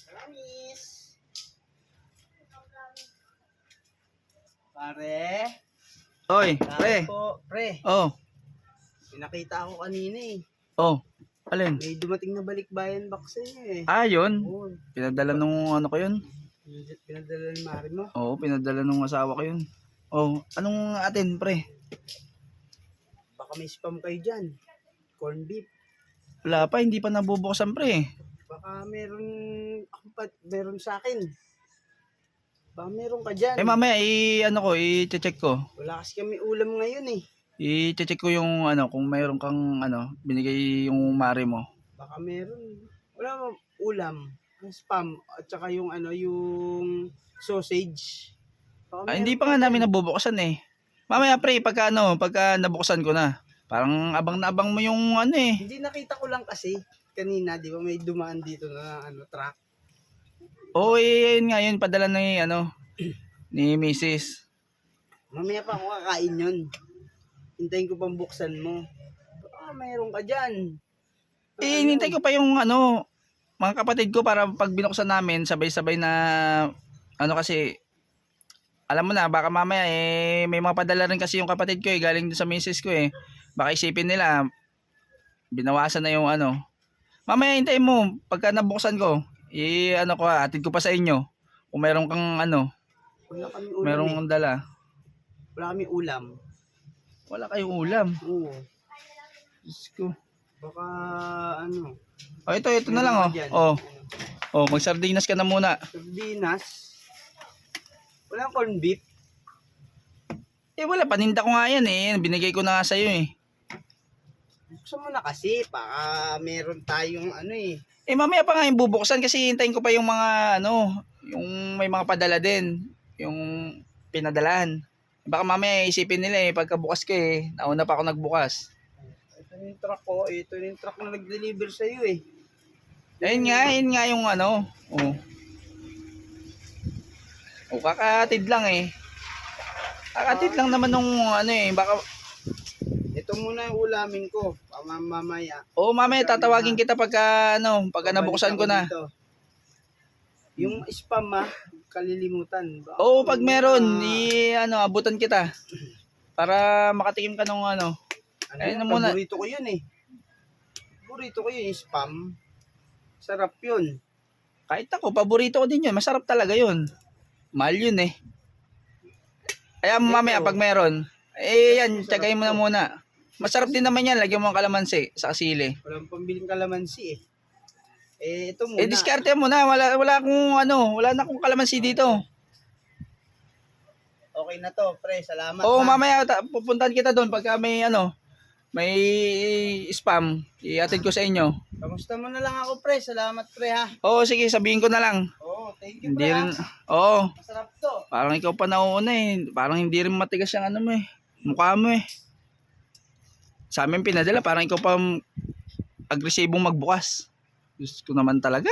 Promise. Pare. Oy, pre. Po, pre. Oh, Pinakita ako kanina eh. oh. Alin? May dumating na balikbayan box sa'yo eh. Ah, yun. Oo. Pinadala nung ano ko yun. Pinadala ni Mari mo. Oo, pinadala nung asawa ko yun. Oh, anong atin, pre? Baka may spam kayo dyan. Corn beef. Wala pa, hindi pa nabubuksan, pre. Baka meron sa akin. Baka meron ka dyan. Eh, mamaya, i-check ko. Wala kasi kami ulam ngayon eh. I-check ko yung ano, kung mayroon kang ano, binigay yung mare mo. Baka meron. Wala mo ulam. Ang spam. At saka yung ano, yung sausage. Baka Ah, hindi meron pa ka nga dyan. namin nabubuksan eh. Mamaya, pre, pagka nabuksan ko na. Parang abang na abang mo yung ano eh. Hindi, nakita ko lang kasi kanina, di ba may dumaan dito na ano, truck. Oo, yun nga yun, padala ni ano, ni Mrs. Mamaya pa ako kakain yun. Hintayin ko pang buksan mo. Baka mayroon ka dyan. Eh, hinintay ko pa yung ano, mga kapatid ko para pag binuksan namin, sabay-sabay na, ano kasi, alam mo na, baka mamaya eh, may mga padala rin kasi yung kapatid ko eh, galing sa misis ko eh. Baka isipin nila, binawasan na yung ano. Mamaya hintayin mo, pagka nabuksan ko, ano ko, atid ko pa sa inyo. Kung meron kang ano, Wala kami ulam meron eh. kang dala. Wala kami ulam. Wala kayong ulam. Oo. Diyos ko. Baka ano. Oh, ito na lang meron oh. ka dyan. Oh, oh, magsardinas ka na muna. Sardinas. Walang corn beef. Eh wala, paninda ko nga yan eh. Binigay ko na nga sa'yo eh. Buksan mo na kasi. Baka meron tayong ano eh. Eh mamaya pa nga yung bubuksan kasi hintayin ko pa yung mga ano, yung may mga padala din. Yung pinadalan. Baka mamaya isipin nila eh, pagkabukas ko eh, nauna pa ako nagbukas. Ito yung truck ko. Ito yung truck na nag-deliver sa'yo eh. Ayun nga yung ano. Oh. Oh, kakatid lang eh. Kakatid lang naman nung ano eh, baka. Ito muna yung ulamin ko. Mamaya. Oh, mamaya tatawagin kita pagka ano, pagka nabuksan ko na. Dito. Yung spam kalilimutan. Baka Oo, pag meron, mga- abutan kita. Para makatikim ka nung ano. Ano Ayun yun, na muna. paborito ko yun eh. Paborito ko yun, yung spam. Sarap yun. Kahit ako, paborito ko din yun. Masarap talaga yun. Mahal yun eh. Kaya mamaya pag meron, yan, tiyagayin mo na muna. Masarap din naman yan, lagyan mo ng kalamansi sa sili. Walang pambiling kalamansi eh. Ito muna. Eh, diskarte mo na. Wala na akong kalamansi dito. Okay na to, pre. Salamat. Oo, ha. mamaya pupuntahan kita doon pagka may spam. Iatid ko sa inyo. Kamusta mo na lang ako, pre. Salamat, pre, ha. Oo, sige, sabihin ko na lang. Oo, thank you, Hindi pre, rin, ha. oo, Masarap to. parang ikaw pa nauuna eh. Parang hindi rin matigas yung ano mo eh. Mukha mo eh. Sa amin pinadala, parang ikaw pa agresibong magbukas. Diyos ko naman talaga.